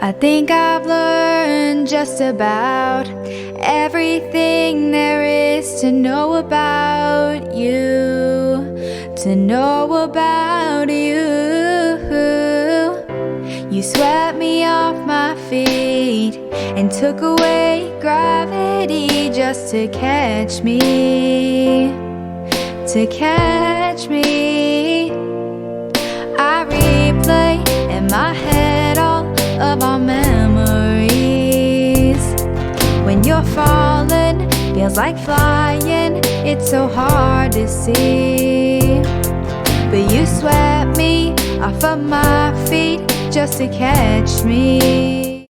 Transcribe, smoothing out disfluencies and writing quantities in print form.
I think I've learned just about everything there is to know about you, to know about you. You swept me off my feet and took away gravity just to catch me, to catch me. I replay in my head all of our memories. When you're falling, feels like flying, it's so hard to see. But you swept me off of my feet just to catch me.